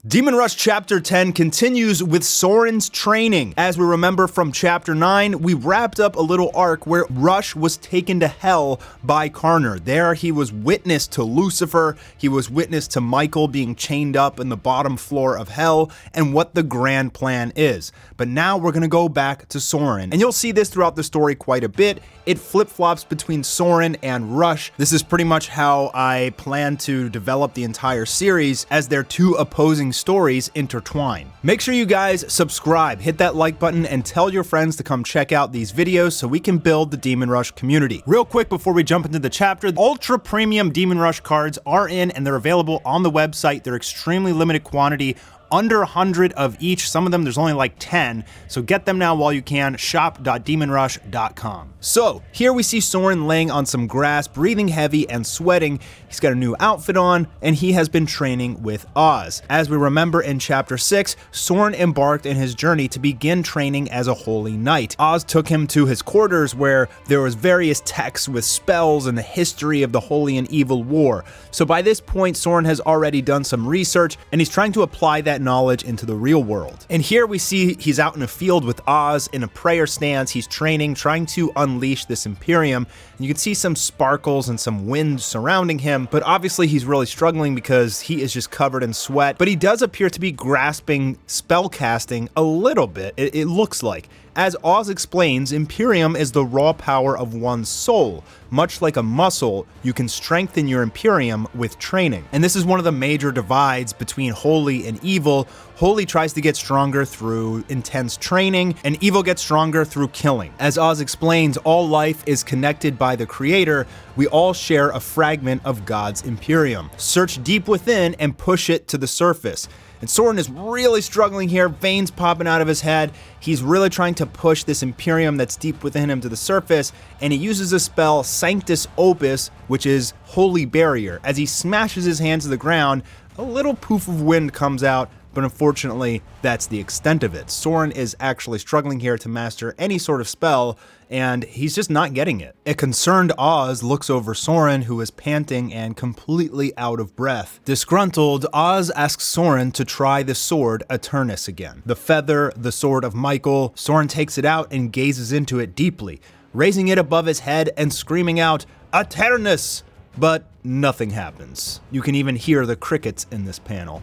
Demon Rush Chapter 10 continues with Soren's training. As we remember from Chapter 9, we wrapped up a little arc where Rush was taken to hell by Karner. There he was witness to Lucifer, he was witness to Michael being chained up in the bottom floor of hell, and what the grand plan is. But now we're going to go back to Soren, and you'll see this throughout the story quite a bit. It flip-flops between Soren and Rush. This is pretty much how I plan to develop the entire series, as their two opposing stories intertwine. Make sure you guys subscribe, hit that like button, and tell your friends to come check out these videos so we can build the Demon Rush community. Real quick before we jump into the chapter, Ultra Premium Demon Rush cards are in and they're available on the website. They're extremely limited quantity, under 100 of each. Some of them there's only like 10, so get them now while you can. Shop.demonrush.com. So here we see Soren laying on some grass, breathing heavy and sweating. He's got a new outfit on, and he has been training with Oz. As we remember in Chapter 6, Soren embarked in his journey to begin training as a holy knight. Oz took him to his quarters where there was various texts with spells and the history of the holy and evil war. So by this point, Soren has already done some research, and he's trying to apply that knowledge into the real world. And here we see he's out in a field with Oz in a prayer stance. He's training, trying to unleash this Imperium. And you can see some sparkles and some wind surrounding him, but obviously he's really struggling because he is just covered in sweat. But he does appear to be grasping spell casting a little bit, it looks like. As Oz explains, Imperium is the raw power of one's soul. Much like a muscle, you can strengthen your Imperium with training. And this is one of the major divides between holy and evil. Holy tries to get stronger through intense training, and evil gets stronger through killing. As Oz explains, all life is connected by the Creator. We all share a fragment of God's Imperium. Search deep within and push it to the surface. And Soren is really struggling here, veins popping out of his head. He's really trying to push this Imperium that's deep within him to the surface, and he uses a spell, Sanctus Opus, which is Holy Barrier. As he smashes his hands to the ground, a little poof of wind comes out, but unfortunately, that's the extent of it. Soren is actually struggling here to master any sort of spell, and he's just not getting it. A concerned Oz looks over Soren, who is panting and completely out of breath. Disgruntled, Oz asks Soren to try the sword Eternus again. The feather, the sword of Michael. Soren takes it out and gazes into it deeply, raising it above his head and screaming out, "Eternus!" But nothing happens. You can even hear the crickets in this panel.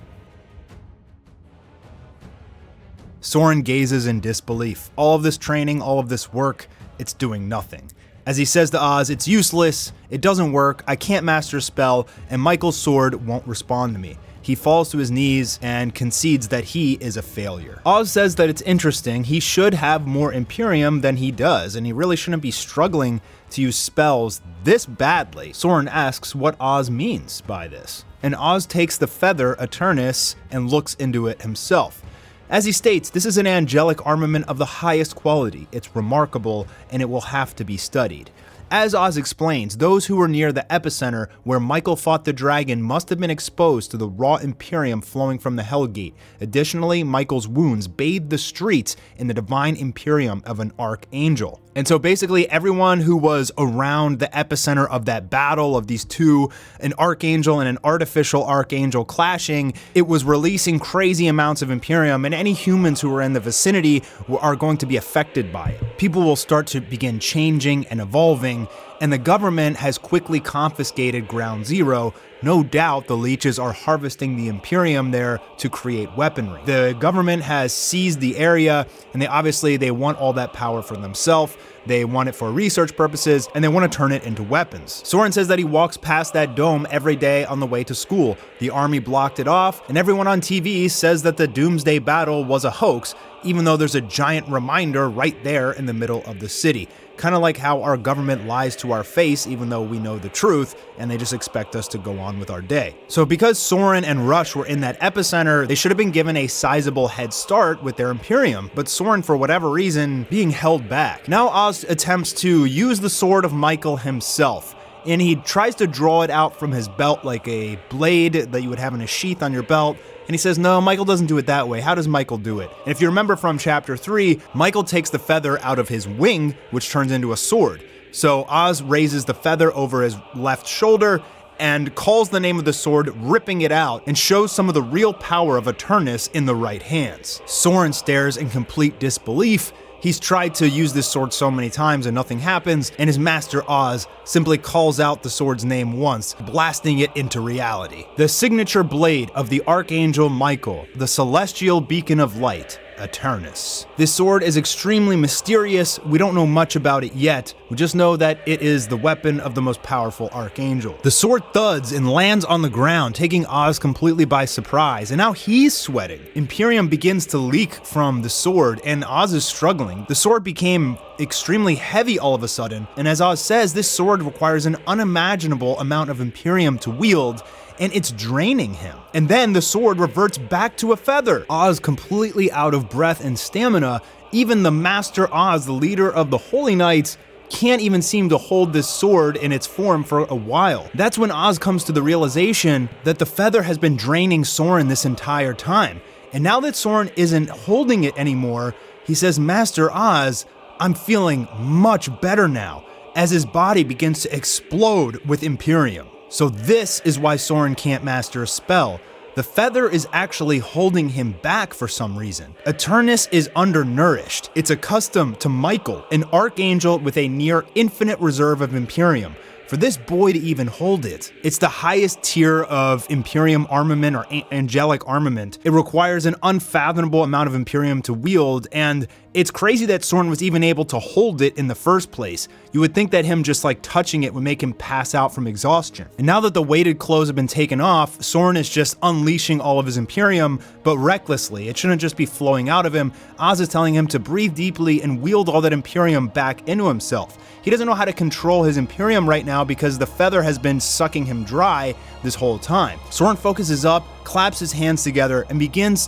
Soren gazes in disbelief. All of this training, all of this work, it's doing nothing. As he says to Oz, it's useless, it doesn't work, I can't master a spell, and Michael's sword won't respond to me. He falls to his knees and concedes that he is a failure. Oz says that it's interesting, he should have more Imperium than he does, and he really shouldn't be struggling to use spells this badly. Soren asks what Oz means by this. And Oz takes the feather, Eternus, and looks into it himself. As he states, this is an angelic armament of the highest quality. It's remarkable, and it will have to be studied. As Oz explains, those who were near the epicenter where Michael fought the dragon must have been exposed to the raw Imperium flowing from the Hellgate. Additionally, Michael's wounds bathed the streets in the divine Imperium of an archangel. And so basically everyone who was around the epicenter of that battle of these two, an archangel and an artificial archangel clashing, it was releasing crazy amounts of Imperium, and any humans who were in the vicinity are going to be affected by it. People will start to begin changing and evolving, and the government has quickly confiscated Ground Zero. No doubt the leeches are harvesting the Imperium there to create weaponry. The government has seized the area, and they want all that power for themselves. They want it for research purposes, and they want to turn it into weapons. Soren says that he walks past that dome every day on the way to school. The army blocked it off, and everyone on TV says that the Doomsday Battle was a hoax, even though there's a giant reminder right there in the middle of the city. Kind of like how our government lies to our face even though we know the truth, and they just expect us to go on with our day. So because Soren and Rush were in that epicenter, they should have been given a sizable head start with their Imperium, but Soren, for whatever reason, being held back. Now Oz attempts to use the sword of Michael himself, and he tries to draw it out from his belt like a blade that you would have in a sheath on your belt. And he says, no, Michael doesn't do it that way. How does Michael do it? And if you remember from Chapter 3, Michael takes the feather out of his wing, which turns into a sword. So Oz raises the feather over his left shoulder, and calls the name of the sword, ripping it out, and shows some of the real power of Eternus in the right hands. Soren stares in complete disbelief. He's tried to use this sword so many times and nothing happens, and his master Oz simply calls out the sword's name once, blasting it into reality. The signature blade of the Archangel Michael, the celestial beacon of light, Eternus. This sword is extremely mysterious. We don't know much about it yet. We just know that it is the weapon of the most powerful archangel. The sword thuds and lands on the ground, taking Oz completely by surprise, and now he's sweating. Imperium begins to leak from the sword, and Oz is struggling. The sword became extremely heavy all of a sudden, and as Oz says, this sword requires an unimaginable amount of Imperium to wield, and it's draining him. And then the sword reverts back to a feather. Oz completely out of breath and stamina. Even the Master Oz, the leader of the Holy Knights, can't even seem to hold this sword in its form for a while. That's when Oz comes to the realization that the feather has been draining Soren this entire time. And now that Soren isn't holding it anymore, he says, "Master Oz, I'm feeling much better now," as his body begins to explode with Imperium. So this is why Soren can't master a spell. The feather is actually holding him back for some reason. Eternus is undernourished. It's accustomed to Michael, an archangel with a near infinite reserve of Imperium. For this boy to even hold it, it's the highest tier of Imperium armament or angelic armament. It requires an unfathomable amount of Imperium to wield, and it's crazy that Soren was even able to hold it in the first place. You would think that him just like touching it would make him pass out from exhaustion. And now that the weighted clothes have been taken off, Soren is just unleashing all of his Imperium, but recklessly. It shouldn't just be flowing out of him. Oz is telling him to breathe deeply and wield all that Imperium back into himself. He doesn't know how to control his Imperium right now because the feather has been sucking him dry this whole time. Soren focuses up, claps his hands together, and begins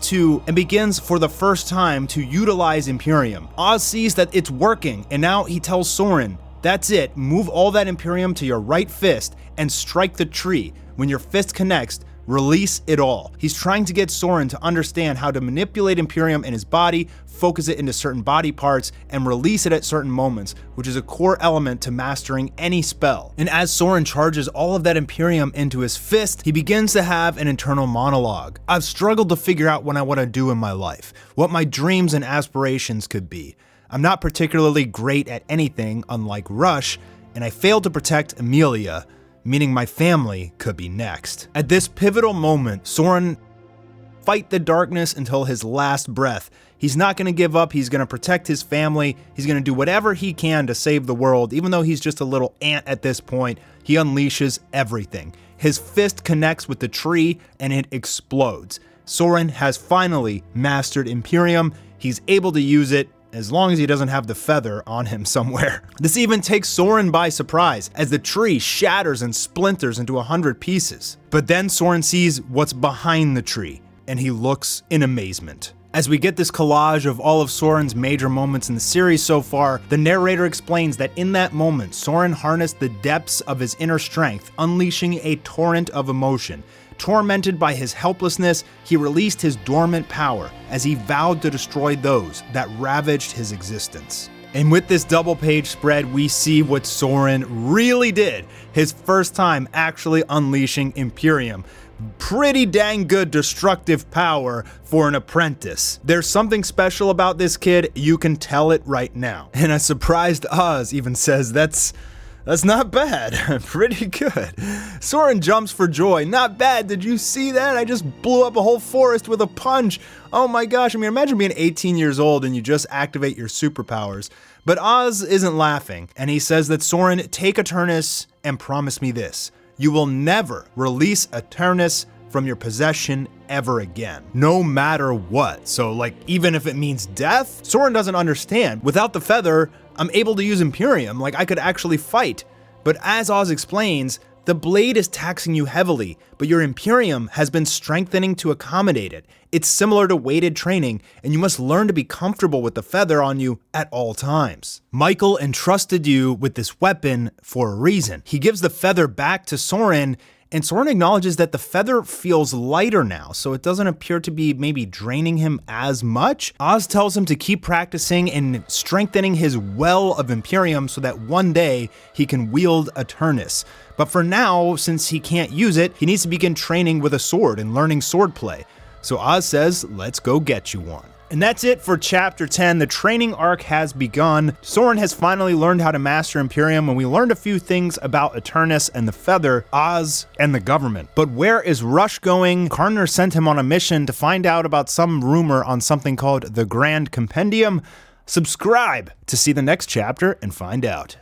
for the first time to utilize Imperium. Oz sees that it's working, and now he tells Soren, "That's it, move all that Imperium to your right fist and strike the tree. When your fist connects, release it all." He's trying to get Soren to understand how to manipulate Imperium in his body, focus it into certain body parts, and release it at certain moments, which is a core element to mastering any spell. And as Soren charges all of that Imperium into his fist, he begins to have an internal monologue. "I've struggled to figure out what I want to do in my life, what my dreams and aspirations could be. I'm not particularly great at anything, unlike Rush, and I failed to protect Amelia, meaning my family could be next." At this pivotal moment, Soren fight the darkness until his last breath. He's not going to give up. He's going to protect his family. He's going to do whatever he can to save the world. Even though he's just a little ant at this point, he unleashes everything. His fist connects with the tree and it explodes. Soren has finally mastered Imperium. He's able to use it as long as he doesn't have the feather on him somewhere. This even takes Soren by surprise as the tree shatters and splinters into 100 pieces. But then Soren sees what's behind the tree, and he looks in amazement. As we get this collage of all of Soren's major moments in the series so far, the narrator explains that in that moment, Soren harnessed the depths of his inner strength, unleashing a torrent of emotion. Tormented by his helplessness, he released his dormant power as he vowed to destroy those that ravaged his existence. And with this double page spread, we see what Soren really did. His first time actually unleashing Imperium. Pretty dang good destructive power for an apprentice. There's something special about this kid, you can tell it right now. And a surprised Oz even says that's not bad. Pretty good. Soren jumps for joy. Not bad. Did you see that? I just blew up a whole forest with a punch. Oh my gosh. I mean, imagine being 18 years old and you just activate your superpowers. But Oz isn't laughing, and he says that Soren, take Eternus and promise me this. You will never release Eternus from your possession ever again, no matter what. So like, even if it means death? Soren doesn't understand. Without the feather, I'm able to use Imperium, like I could actually fight. But as Oz explains, the blade is taxing you heavily, but your Imperium has been strengthening to accommodate it. It's similar to weighted training, and you must learn to be comfortable with the feather on you at all times. Michael entrusted you with this weapon for a reason. He gives the feather back to Soren, And Soren acknowledges that the feather feels lighter now, so it doesn't appear to be maybe draining him as much. Oz tells him to keep practicing and strengthening his well of Imperium so that one day he can wield Eternus. But for now, since he can't use it, he needs to begin training with a sword and learning swordplay. So Oz says, let's go get you one. And that's it for Chapter 10. The training arc has begun. Soren has finally learned how to master Imperium, and we learned a few things about Eternus and the Feather, Oz, and the government. But where is Rush going? Karner sent him on a mission to find out about some rumor on something called the Grand Compendium. Subscribe to see the next chapter and find out.